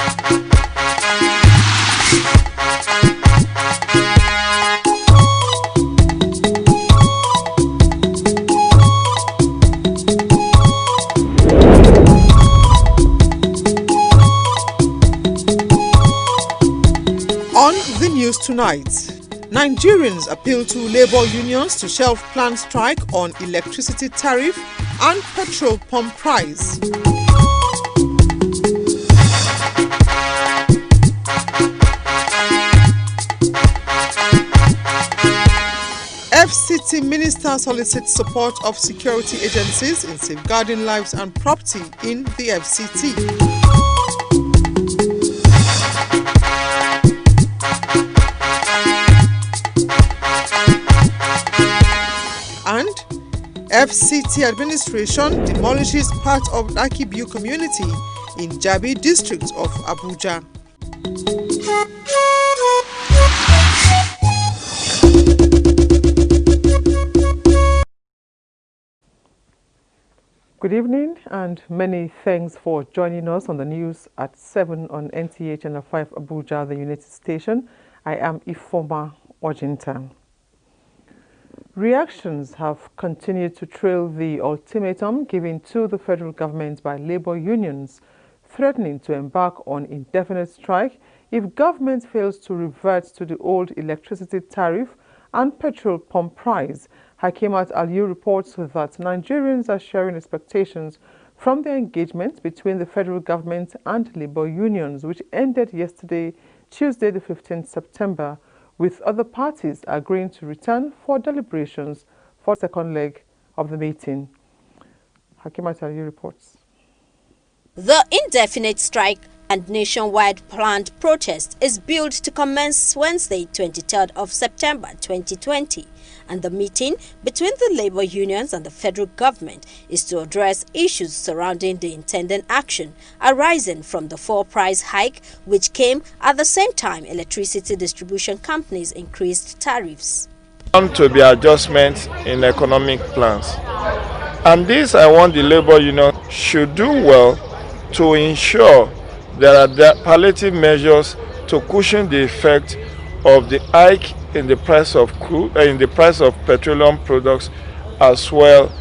On the news tonight, Nigerians appeal to labor unions to shelve planned strike on electricity tariff and petrol pump price. FCT Minister solicits support of security agencies in safeguarding lives and property in the FCT. And FCT administration demolishes part of Akibu community in Jabi district of Abuja. Good evening and many thanks for joining us on the news at 7 on NTA Channel 5 Abuja, the United Station. I am Ifoma Ojinta. Reactions have continued to trail the ultimatum given to the federal government by labor unions, threatening to embark on indefinite strike if government fails to revert to the old electricity tariff and petrol pump price. Hakimat Aliyu reports that Nigerians are sharing expectations from the engagement between the federal government and labor unions, which ended yesterday, Tuesday the 15th September, with other parties agreeing to return for deliberations for the second leg of the meeting. Hakimat Aliyu reports. The indefinite strike and nationwide planned protest is billed to commence Wednesday, 23rd of September 2020, and the meeting between the labor unions and the federal government is to address issues surrounding the intended action arising from the fuel price hike, which came at the same time electricity distribution companies increased tariffs. To be adjustments in economic plans, and this I want the labor union should do well to ensure there are palliative measures to cushion the effect of the hike in the price of crude, in the price of petroleum products, as well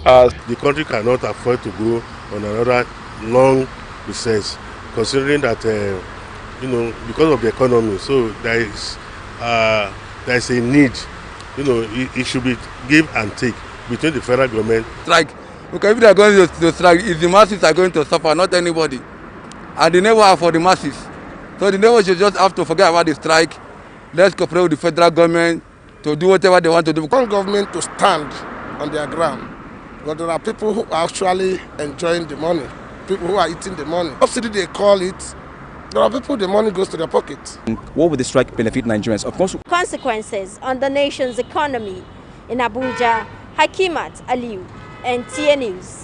as the country cannot afford to go on another long recess, considering that because of the economy. So there is a need. It should be give and take between the federal government. Strike, because if they are going to strike, if the masses are going to suffer, not anybody. And they never are for the masses. So the neighbors should just have to forget about the strike. Let's cooperate with the federal government to do whatever they want to do. We want government to stand on their ground. But there are people who are actually enjoying the money, people who are eating the money. Subsidy they call it. There are people the money goes to their pocket. What would the strike benefit Nigerians? Of course. Consequences on the nation's economy. In Abuja, Hakimat Aliyu, NTA News.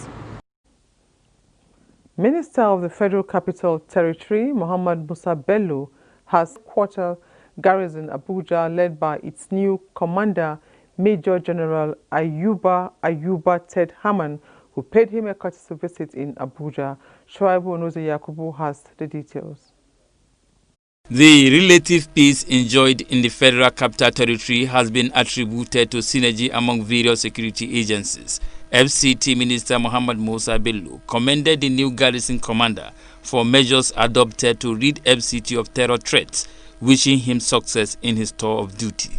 Minister of the Federal Capital Territory, Muhammad Musa Bello, has quarter garrison Abuja led by its new commander, Major General Ayuba Ted Haman, who paid him a courtesy visit in Abuja. Shoaibu Onoze Yakubu has the details. The relative peace enjoyed in the Federal Capital Territory has been attributed to synergy among various security agencies. FCT Minister Muhammad Musa Bello commended the new garrison commander for measures adopted to rid FCT of terror threats, wishing him success in his tour of duty.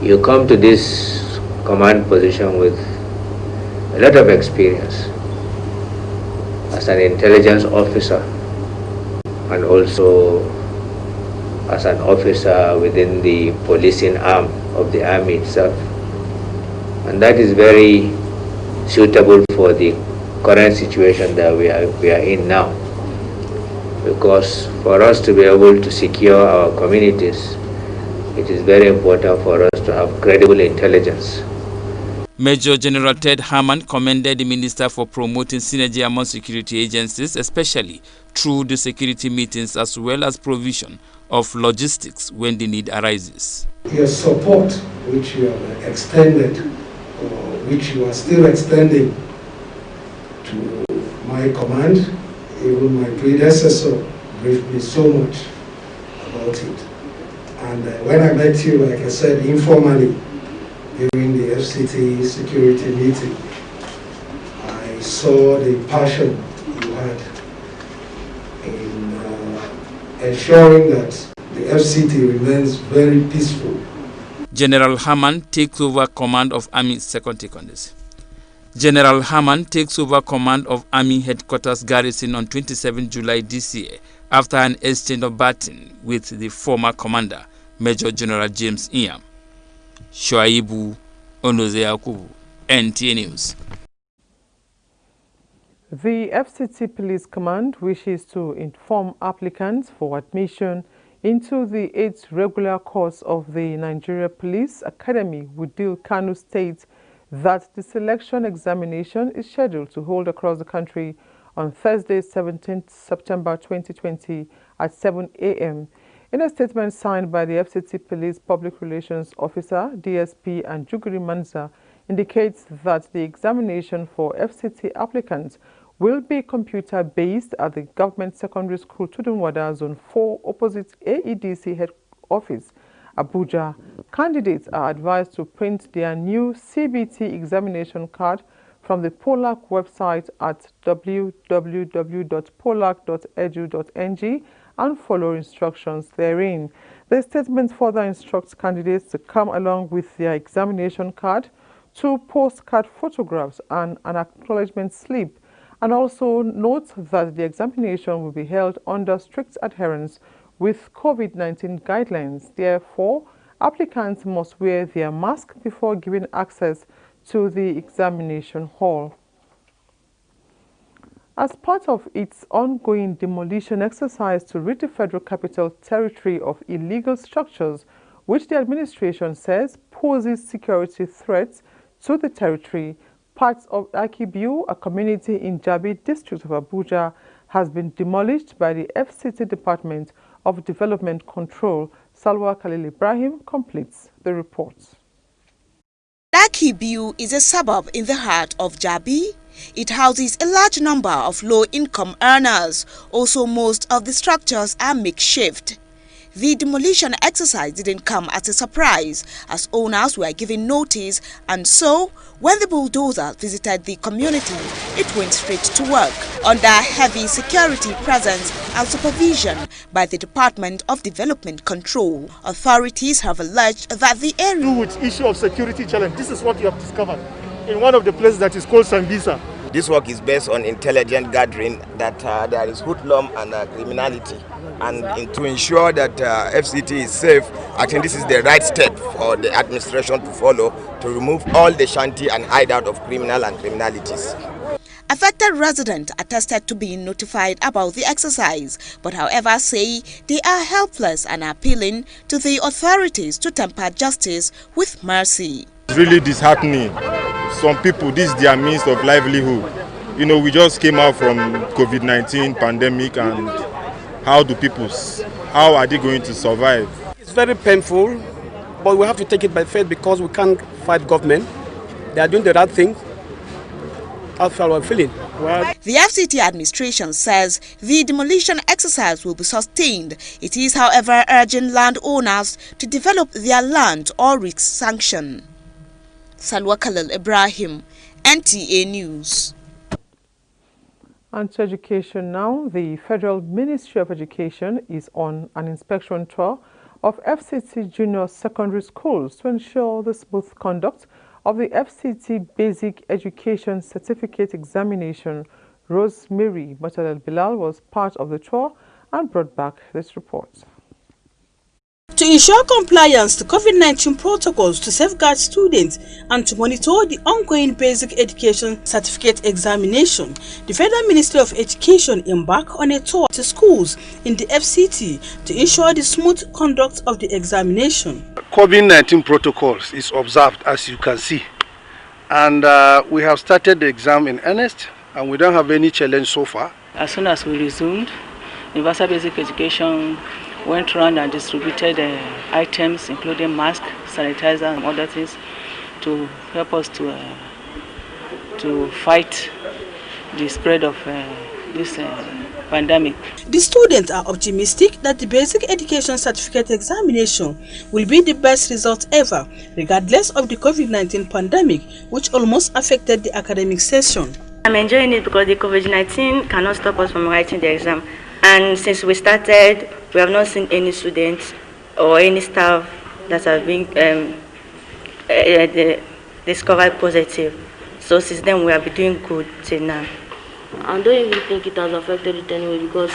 You come to this command position with a lot of experience as an intelligence officer and also as an officer within the policing arm of the army itself. And that is very suitable for the current situation that we are in now, because for us to be able to secure our communities, it is very important for us to have credible intelligence. Major General Ted Haman commended the minister for promoting synergy among security agencies, especially through the security meetings as well as provision of logistics when the need arises. Your support, which you have extended, or which you are still extending to my command, even my predecessor briefed me so much about it. And when I met you, like I said, informally, during the FCT security meeting, I saw the passion you had in ensuring that the FCT remains very peaceful. General Hammond takes over command of Army. Second take on this. General Hammond takes over command of Army Headquarters Garrison on 27 July this year after an exchange of baton with the former commander, Major General James Iam. Shoaibu Onoze Yakubu, NTA News. The FCT Police Command wishes to inform applicants for admission into the 8th regular course of the Nigeria Police Academy Wudil Kano State that the selection examination is scheduled to hold across the country on Thursday, 17th September 2020 at 7 a.m. In a statement signed by the FCT Police Public Relations Officer, DSP and Juguri Manza, indicates that the examination for FCT applicants will be computer-based at the Government Secondary School Tudunwada Zone 4 opposite AEDC head office, Abuja. Candidates are advised to print their new CBT examination card from the POLAC website at www.polac.edu.ng and follow instructions therein. The statement further instructs candidates to come along with their examination card, 2 postcard photographs and an acknowledgement slip, and also note that the examination will be held under strict adherence with COVID-19 guidelines. Therefore, applicants must wear their mask before giving access to the examination hall. As part of its ongoing demolition exercise to rid the Federal Capital Territory of illegal structures, which the administration says poses security threats to the territory, parts of Akibiu, a community in Jabi district of Abuja, has been demolished by the FCT Department of Development Control. Salwa Khalil Ibrahim completes the report. Akibiu is a suburb in the heart of Jabi. It houses a large number of low-income earners. Also, most of the structures are makeshift. The demolition exercise didn't come as a surprise, as owners were given notice, and so, when the bulldozer visited the community, it went straight to work, under heavy security presence and supervision by the Department of Development Control. Authorities have alleged that the area... With issue of security challenge, this is what you have discovered in one of the places that is called Sambisa. This work is based on intelligent gathering that there is hoodlum and criminality. And to ensure that FCT is safe, I think this is the right step for the administration to follow to remove all the shanty and hideout of criminal and criminalities. Affected residents attested to being notified about the exercise, but however say they are helpless and are appealing to the authorities to temper justice with mercy. It's really disheartening. Some people, this is their means of livelihood. You know, we just came out from COVID-19 pandemic, and how are they going to survive? It's very painful, but we have to take it by faith because we can't fight government. They are doing the right thing. That's how we're feeling. The FCT administration says the demolition exercise will be sustained. It is, however, urging landowners to develop their land or risk sanction. Salwa Khalil Ibrahim, NTA News. And to education now, the Federal Ministry of Education is on an inspection tour of FCT junior secondary schools to ensure the smooth conduct of the FCT Basic Education Certificate Examination. Rosemary Matalel-Bilal was part of the tour and brought back this report. To ensure compliance to COVID-19 protocols to safeguard students and to monitor the ongoing basic education certificate examination, the Federal Ministry of Education embarked on a tour to schools in the FCT to ensure the smooth conduct of the examination. COVID-19 protocols is observed, as you can see, and we have started the exam in earnest, and we don't have any challenge so far. As soon as we resumed, universal basic education went around and distributed items including masks, sanitizer and other things to help us to fight the spread of this pandemic. The students are optimistic that the basic education certificate examination will be the best result ever, regardless of the COVID-19 pandemic, which almost affected the academic session. I'm enjoying it because the COVID-19 cannot stop us from writing the exam. And since we started, we have not seen any students or any staff that have been discovered positive. So since then, we have been doing good till now. I don't even think it has affected it anyway because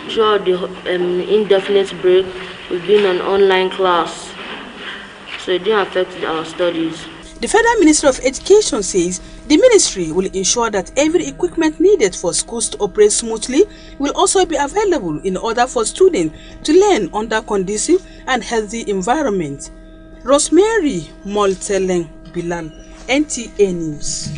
throughout the indefinite break, we've been on online class. So it didn't affect our studies. The Federal Ministry of Education says the ministry will ensure that every equipment needed for schools to operate smoothly will also be available in order for students to learn under conducive and healthy environment. Rosemary Molteleng Bilal, NTA News.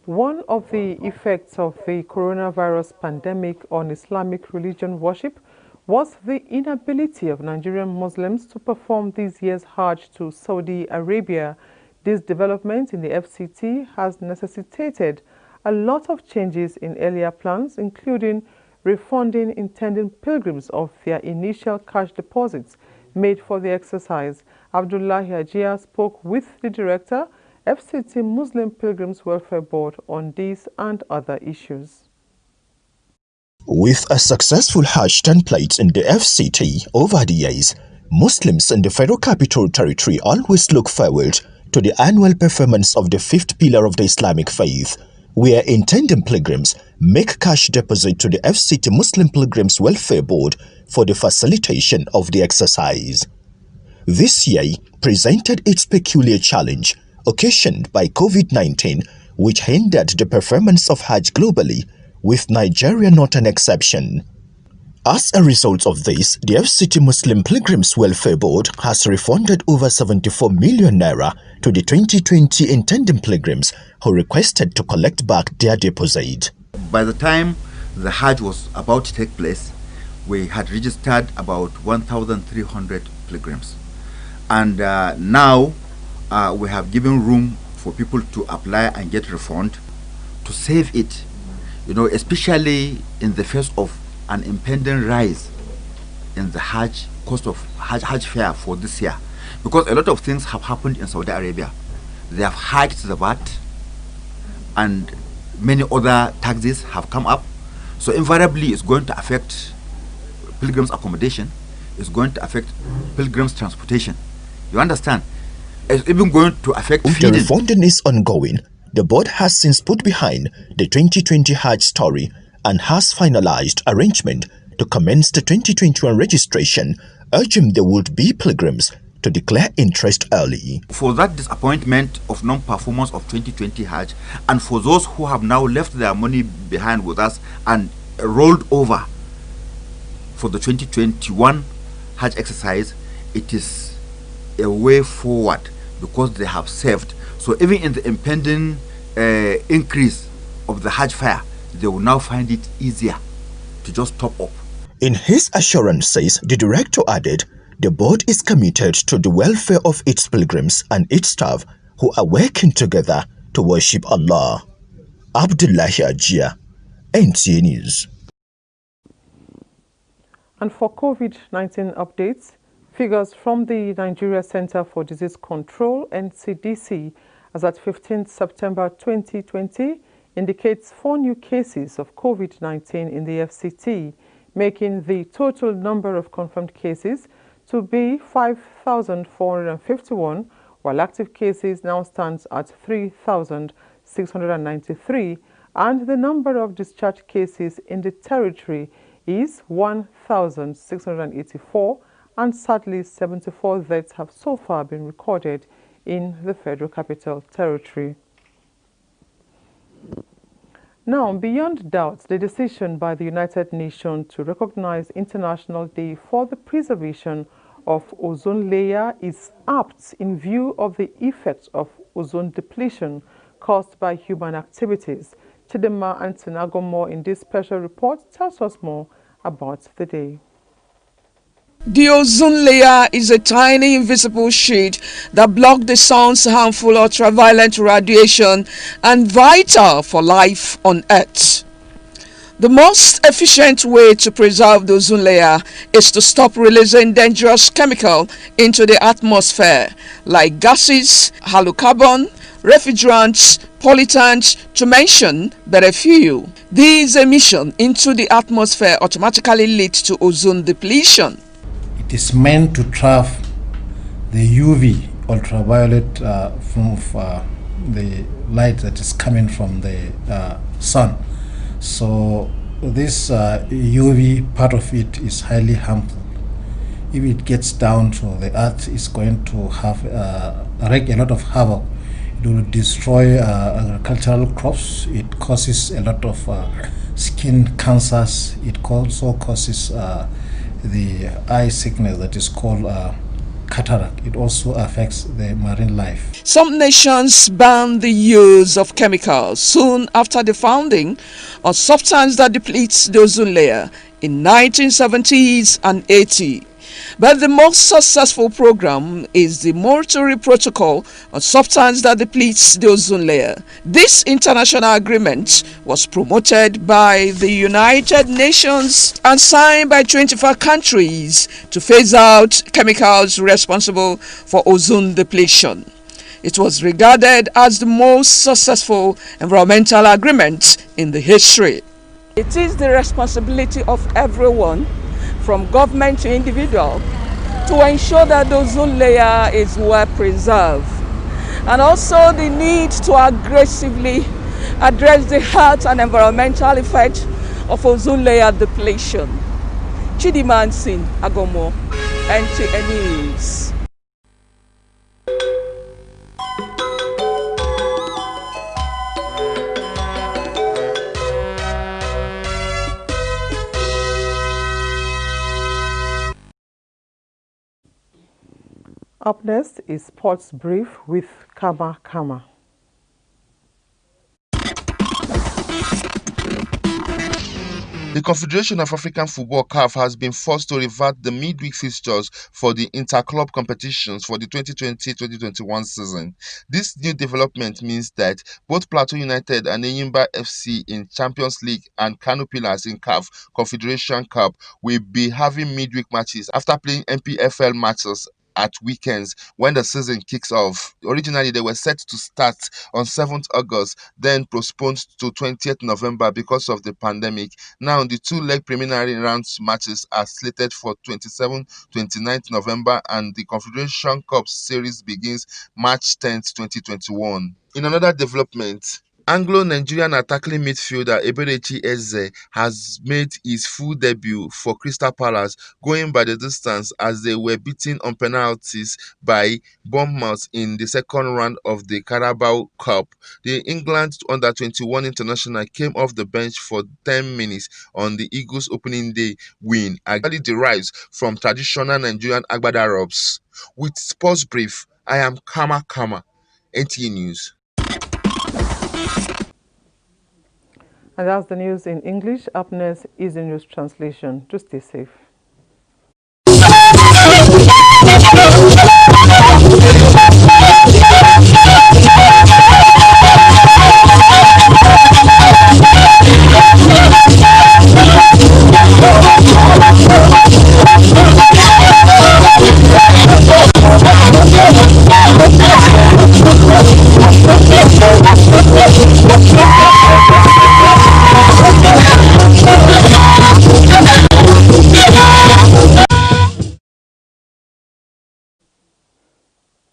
One of the effects of the coronavirus pandemic on Islamic religion worship was the inability of Nigerian Muslims to perform this year's Hajj to Saudi Arabia. This development in the FCT has necessitated a lot of changes in earlier plans, including refunding intending pilgrims of their initial cash deposits made for the exercise. Abdullahi Ajia spoke with the director, FCT Muslim Pilgrims Welfare Board, on these and other issues. With a successful Hajj template in the FCT over the years, Muslims in the Federal Capital Territory always look forward to the annual performance of the fifth pillar of the Islamic faith, where intending pilgrims make cash deposit to the FCT Muslim Pilgrims Welfare Board for the facilitation of the exercise. This year presented its peculiar challenge, occasioned by COVID-19, which hindered the performance of Hajj globally, with Nigeria not an exception. As a result of this, the FCT Muslim Pilgrims Welfare Board has refunded over 74 million naira to the 2020 intending pilgrims who requested to collect back their deposit. By the time the Hajj was about to take place, we had registered about 1,300 pilgrims. And now we have given room for people to apply and get refund to save it. You know, especially in the face of an impending rise in the Hajj cost of Hajj fare for this year, because a lot of things have happened in Saudi Arabia. They have hiked the VAT, and many other taxes have come up. So invariably, it's going to affect pilgrims' accommodation. It's going to affect pilgrims' transportation. You understand? It's even going to affect feeding. The refunding is ongoing. The board has since put behind the 2020 Hajj story and has finalized arrangement to commence the 2021 registration, urging the would-be pilgrims to declare interest early. For that disappointment of non-performance of 2020 Hajj, and for those who have now left their money behind with us and rolled over for the 2021 Hajj exercise, it is a way forward because they have saved. So even in the impending increase of the Hajj fare, they will now find it easier to just top up. In his assurances, the director added, the board is committed to the welfare of its pilgrims and its staff who are working together to worship Allah. Abdullahi Ajia, NTA News. And for COVID-19 updates, figures from the Nigeria Center for Disease Control, NCDC, as at 15th September 2020, indicates 4 new cases of COVID-19 in the FCT, making the total number of confirmed cases to be 5,451, while active cases now stands at 3,693, and the number of discharged cases in the territory is 1,684, and sadly 74 deaths have so far been recorded in the Federal Capital Territory. Now, beyond doubt, the decision by the United Nations to recognize International Day for the Preservation of Ozone Layer is apt in view of the effects of ozone depletion caused by human activities. Chidema Antinagomo in this special report tells us more about the day. The ozone layer is a tiny invisible sheet that blocks the sun's harmful ultraviolet radiation and vital for life on Earth. The most efficient way to preserve the ozone layer is to stop releasing dangerous chemicals into the atmosphere, like gases, halocarbon, refrigerants, pollutants, to mention but a few. These emissions into the atmosphere automatically lead to ozone depletion. It is meant to trap the UV, ultraviolet form of the light that is coming from the sun. So this UV part of it is highly harmful. If it gets down to the earth, it's going to have wreak a lot of havoc. It will destroy agricultural crops. It causes a lot of skin cancers. It also causes the eye sickness that is called cataract. It also affects the marine life. Some nations banned the use of chemicals soon after the founding of substance that depletes the ozone layer in 1970s and 80s. But the most successful program is the Monetary Protocol on substance that depletes the ozone layer. This international agreement was promoted by the United Nations and signed by 25 countries to phase out chemicals responsible for ozone depletion. It was regarded as the most successful environmental agreement in the history. It is the responsibility of everyone, from government to individual, to ensure that the ozone layer is well preserved, and also the need to aggressively address the health and environmental effects of ozone layer depletion. Chidimansin Agomo, NTN News. Up next is Sports Brief with Kama Kama. The Confederation of African Football (CAF) has been forced to revert the midweek fixtures for the inter-club competitions for the 2020-2021 season. This new development means that both Plateau United and Enyimba FC in Champions League and Kano Pillars in CAF Confederation Cup will be having midweek matches after playing MPFL matches at weekends when the season kicks off. Originally, they were set to start on 7th August, then postponed to 20th November because of the pandemic. Now, the two-leg preliminary rounds matches are slated for 27th-29th November, and the Confederation Cup series begins March 10th, 2021. In another development, Anglo-Nigerian attacking midfielder Eberechi Eze has made his full debut for Crystal Palace, going by the distance as they were beaten on penalties by Bournemouth in the second round of the Carabao Cup. The England under-21 international came off the bench for 10 minutes on the Eagles' opening day win, actually derives from traditional Nigerian Agbada robes. With Sports Brief, I am Kama Kama, NTA News. And that's the news in English. Up next is the news translation. To stay safe.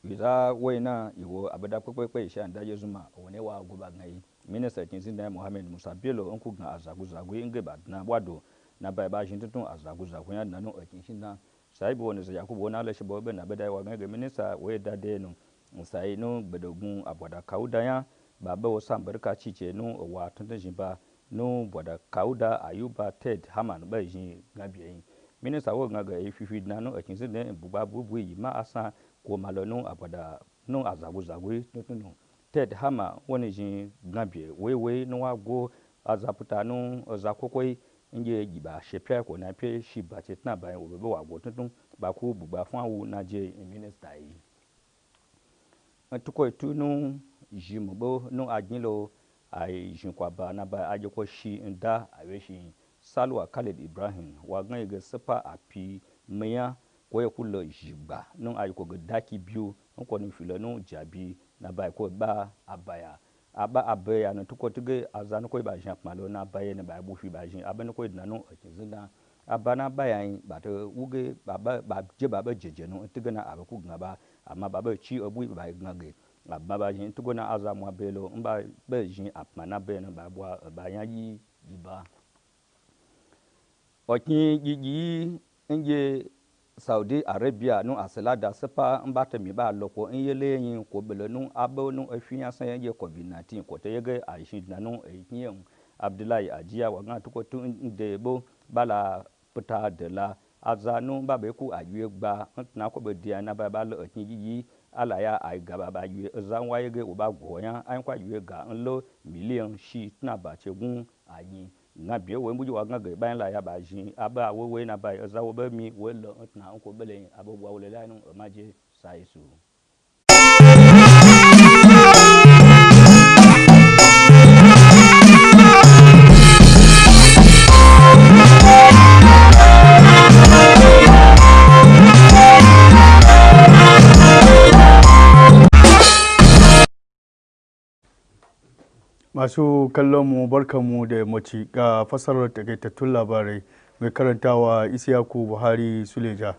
Wiza wena iwo abada kwekwe isha ndaje zuma one wa guba ngai minister kinzinda Mohamed Musa Bello onku ga azaguzagu ingeba na bwado na bai ba shin tutun azaguzagu ya nanu akinshinda sai bo ne za yakubu na lashe bobe na bada wa ga minister we da de no sai no bedogun abwada kauda ya baba wo sambarka cice no wa tuntun jimba no bwada kauda ayuba ted haman ba jin gabiyin minister wo ga ififi na no akinzinda buba bubu yi ma asa ko malonu abada no azaguzagwe no ted hama woni jin gambie wewe no wago azaputa no zakokoi nge giba shepia ko na pe shiba chetna ba wo wago tuntun ba ku buba fun awu na je minister yi tukoi tu no jimobo no aginlo ai jinkwa ba na ba aje ko shi nda awe shi Salwa Khalid Ibrahim wa gan ga sifa api meya ko ya kula jigba nun ai ko ga daki biyu ko nun filo nun jabi na ba ko ba abaya aba abaya na tuko tuge azan ko ba jan malo na baye na ba bu fi ba jin abana ko na nun zina abana bayan ba ta uge ba je ba jeje nun tuge na aba ku ba amma ba ci obu ba ngage abba ba jin tugo na azamu abelo mba ba jin apana be na ba bwa ba yanyi ba okin gigi nje Saudi Arabia nu asala da sepa mbata mi ba loko nyele yin ko bele nu abo nu afiya san ye COVID-19 ko te yege aishin na nu yin Abdullahi Ajiya wa nga tuko tu de bo bala puta de la azanu ba be ku ajuye gba na ko be dia na ba lo okin gigi ala ya ai gaba ba yue zan wa yege u ba goya an kwa yue ga nlo million shi na ba chegun ayin na bie we mbuji wa ga ba la ya ba jin aba we na ba za wo be mi we lo na ko bele abo wa le la nu maje saisu Masu kallon mu barkanmu da yammaci ga fasarar takaitattun labarai mai karantawa Isiyaku Buhari Suleja.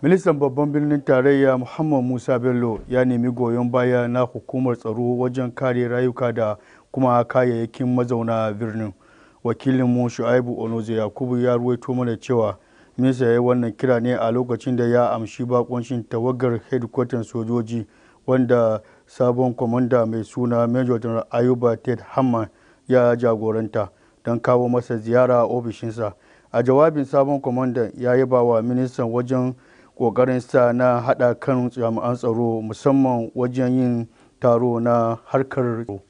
Ministan babban birnin tarayya Muhammad Musa Bello ya nemi goyon baya na hukumar tsaro wajen kare rayuka da kuma kayayyakin mazauna birnin. Wakilinmu Shu'aibu Onoze Yakubu ya ruwaito mana cewa minista ya yi wannan kira ne a lokacin da ya amshi bakuncin tawagar hedkwatan sojoji wanda sabon kwamanda mai suna Major General Ayuba Ted Hamman ya jagoranta don kawo masa ziyara a ofishinsa. A jawabin sabon kwamandan ya yaba wa ministan wajen ƙoƙarinsa na haɗa kan jami'an tsaro musamman wajen yin taro na harkar tsaro.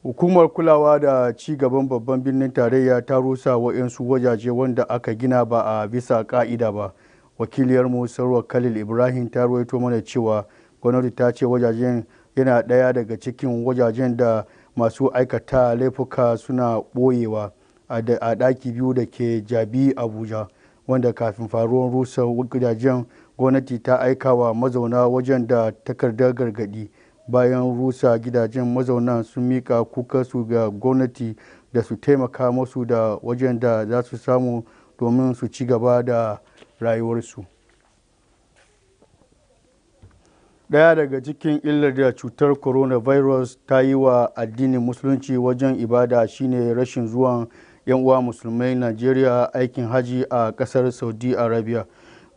Hukumar kulawa da ci gaban babban birnin tarayya ta rusa waɗansu wajaje wanda aka gina ba a bisa ƙa'ida ba. Wakiliyarmu Sarwa Khalil Ibrahim ta rawaito mana cewa gwamnati ta ce wajajen yana ɗaya daga cikin wajajen da masu aikata laifuka suna ɓoyewa a ɗaki biyu da ke Jabi Abuja, wanda kafin faruwar rusa gidajen gwamnati ta aika wa mazauna wajen da takardar gargaɗi. Bayan rusa gidajen mazauna sun mika kukansu ga gwamnati da su taimaka musu da wajen da za su samu domin su ci gaba da rayuwarsu. Ɗaya daga cikin illar da cutar coronavirus ta yi wa addinin musulunci wajen ibada shine rashin zuwan 'yan uwa musulmai Najeriya aikin haji a ƙasar Saudi Arabia.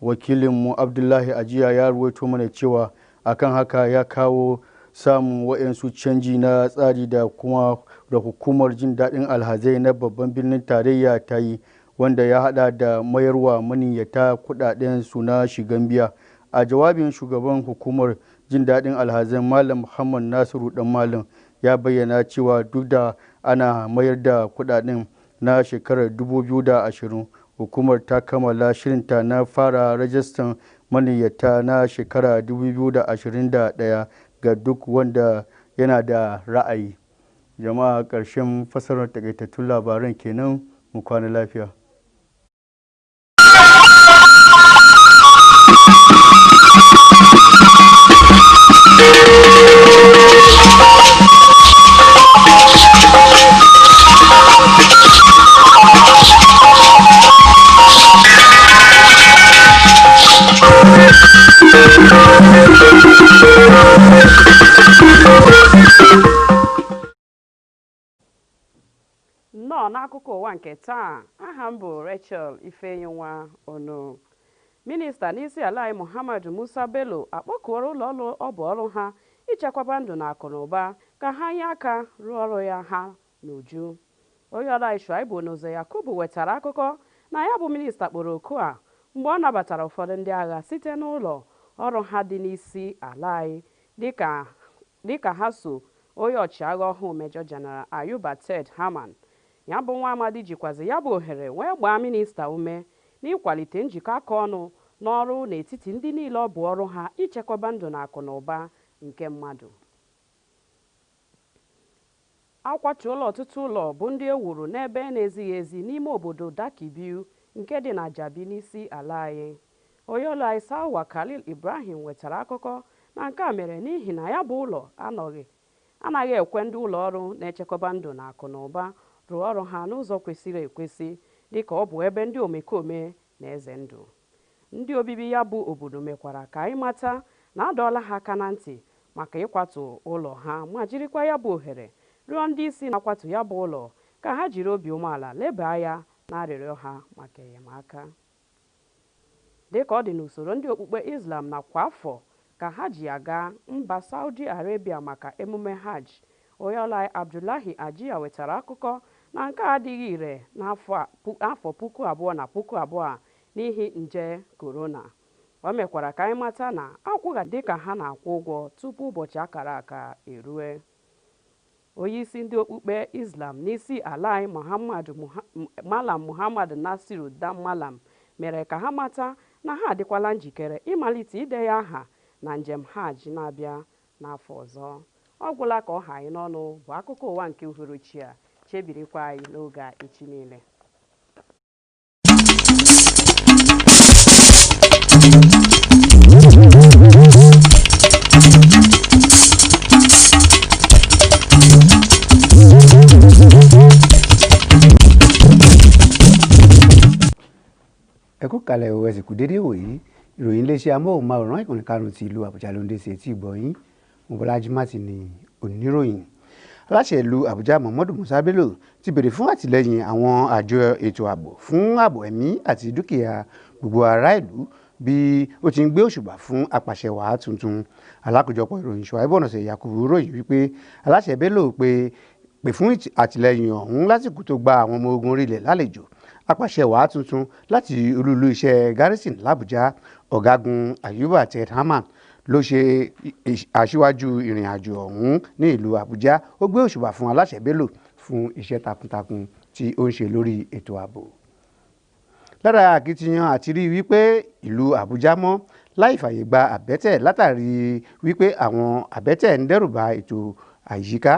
Wakilinmu Abdullahi Ajiya ya ruwaito mana cewa akan haka ya kawo samun waɗansu canji na tsari da kuma da hukumar jin daɗin alhazai na babban birnin tarayya ta yi, wanda ya haɗa da mayarwa maniyyata kuɗaɗen su na shigan biya. A jawabin shugaban hukumar jin daɗin alhazan Malam Muhammad Nasiru Dan Malam ya bayyana cewa duk da ana mayar da kuɗaɗen na shekarar 2020, hukumar ta kammala shirinta na fara rajistan maniyyata na shekara 2021 ga duk wanda yana da ra'ayi. Jama'a, ƙarshen fasarar takaitattun labaran kenan, mu kwana lafiya. Nnọọ n'akụkọ ụwa nke taa, aha m bụ Rachel Ifeyinwa Ono. Minista n'isi ala anyị Muhammad Musa Bello akpọkuola ụlọọrụ ọ bụ ọrụ ha ichekwaba ndụ na akụ na ụba ka ha nye aka rụọ ọrụ ya ha n'uju. Onye ọrụ anyị Shuaibu Onoze Yakubu wetara akụkọ na ya bụ minista kpọrọ oku a mgbe ọ nabatara ụfọdụ ndị agha site n'ụlọ ọrụ ha dị n'isi ala anyị dịka ha so onye ọchịagha ọhụụ Major General Ayuba Ted Hamman. Ya bụ nwa amadi jikwazi ya bụ ohere wee gbaa minista ume n'ịkwalite njikọ aka ọnụ n'ọrụ n'etiti ndị niile ọ bụ ọrụ ha ichekwaba ndụ na akụ na ụba nke mmadụ. akwatuola ọtụtụ ụlọ bụ ndị e wuru n'ebe na-ezighị ezi n'ime obodo Dakibiu nke dị na Jabi n'isi ala anyị. Onye ụlọ anyị Salwa Khalil Ibrahim nwetara akụkọ na nke a mere n'ihi na ya bụ ụlọ anaghị ekwe ndị ụlọ ọrụ na-echekwaba ndụ na akụ na ụba rụọ ọrụ ha n'ụzọ kwesịrị ekwesị dịka ọ bụ ebe ndị omekome na-eze ndụ. Ndị obibi ya bụ obodo mekwara ka anyị mata na adọọla ha aka na ntị maka ịkwatu ụlọ ha ma jirikwa ya bụ ohere rịọ ndị isi na-akwatu ya bụ ụlọ ka ha jiri obi umeala leba anya na arịrịọ ha maka enyemaka. Dịka ọ dị n'usoro ndị okpukpe Islam na kwa afọ ka ha ji aga mba Saudi Arabia maka emume Hajj, onye ọla Abdullahi Ajiya wetara akụkọ na nke adịghị ire n'afọ 2020 n'ihi nje korona. O mekwara ka anyị mata na akwụghị dịka ha na-akwụ ụgwọ tupu ụbọchị akara aka erue. Onyeisi ndị okpukpe Islam n'isi ala anyị Malam Muhammad Nasiru Dan Malam mere ka ha mata na ha adịkwala njikere ịmalite ide ya aha na njem Hajj na-abịa n'afọ ọzọ. Ọ gwụla ka ọ ha anyị n'ọnụ bụ akụkọ ụwa nke uhuruchi a, chebirikwa anyị n'oge echi niile. Ẹ kú kalẹ̀ o, ẹ sì kú dédé wòyí. Ìròyìn iléeṣẹ́ amóhùnmáwòrán ìkànnì karùn-ún ti ìlú Àbújá ló ń dé sí etí ìgbọ̀nyín. Mobọ́lájí Mátì ni oníròyìn. Aláṣẹ ìlú Àbújá Muhammadu Musa Bello ti bèrè fún àtìlẹ́yìn àwọn àjọ ètò ààbò fún ààbò ẹ̀mí àti dúkìá gbogbo ará ìlú bí ó ti ń gbé òṣùbà fún apàṣẹwàá tuntun. Alákòjọpọ̀ ìròyìn Ṣùáìbù Ọ̀nàsẹ̀ Yakubu ròyìn wípé aláṣẹ Bello pè fún àtìlẹ́yìn ọ̀hún lásìkò tó gba àwọn ọmọ ogun orílẹ̀ lálejò. Apàṣẹwàá tuntun láti olú iṣẹ́ garrison l'Àbújá, ọ̀gágun Ayuba Ted Haman ló ṣe aṣíwájú ìrìn àjò ọ̀hún ní ìlú Àbújá. Ó gbé òṣùbà fún aláṣẹ Bello fún iṣẹ́ takuntakun tí ó ń ṣe lórí ètò ààbò. Lára akitiyan àti rí wípé ìlú Àbújá mọ́ láì fàyè gba àbẹ́tẹ̀ látàrí wípé àwọn àbẹ́tẹ̀ ń dẹ́rùba ètò àyíká.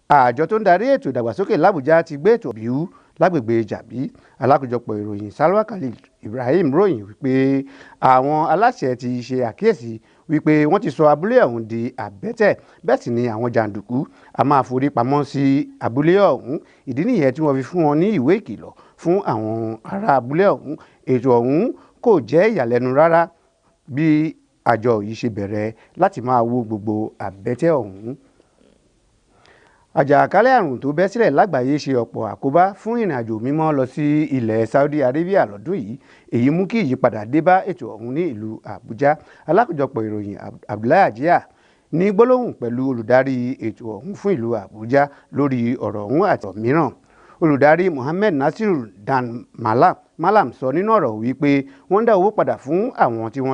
Àjọ tó ń darí ètò ìdàgbàsókè l'Àbújá ti gbé ètò bíú lágbègbè Jàbí. Alákòjọpọ̀ ìròyìn Salwa Khalil Ibrahim ròyìn wípé àwọn aláṣẹ ti ṣe àkíyèsí wípé wọ́n ti sọ abúlé ọ̀hún di àbẹ́tẹ̀, bẹ́ẹ̀ sì ni àwọn jàǹdùkú a máa forí pamọ́ sí abúlé ọ̀hún. Ìdí nìyẹn tí wọ́n fi fún wọn ní ìwé ìkìlọ̀ fún àwọn ará abúlé ọ̀hún. Ètò ọ̀hún kò jẹ́ ìyàlẹ́nu rárá bí àjọ yìí ṣe bẹ̀rẹ̀ láti máa wó gbogbo àbẹ́tẹ̀ ọ̀hún. Àjàkálẹ̀ àrùn tó bẹ́ sílẹ̀ lágbàáyé ṣe ọ̀pọ̀ àkóbá fún ìrìnàjò mímọ́ lọ sí ilẹ̀ Saudi Arabia lọ́dún yìí. Èyí mú kí ìyípadà dé bá ètò ọ̀hún ní ìlú Àbújá. Alákòjọpọ̀ ìròyìn Abdullahi Ajiya ní gbólóhùn pẹ̀lú olùdarí ètò ọ̀hún fún ìlú Àbújá lórí ọ̀rọ̀ ọ̀hún àti mìíràn. Olùdarí Mohammed Nasiru Dan Malam sọ nínú ọ̀rọ̀ wípé wọ́n dá owó padà fún àwọn tí wọ́n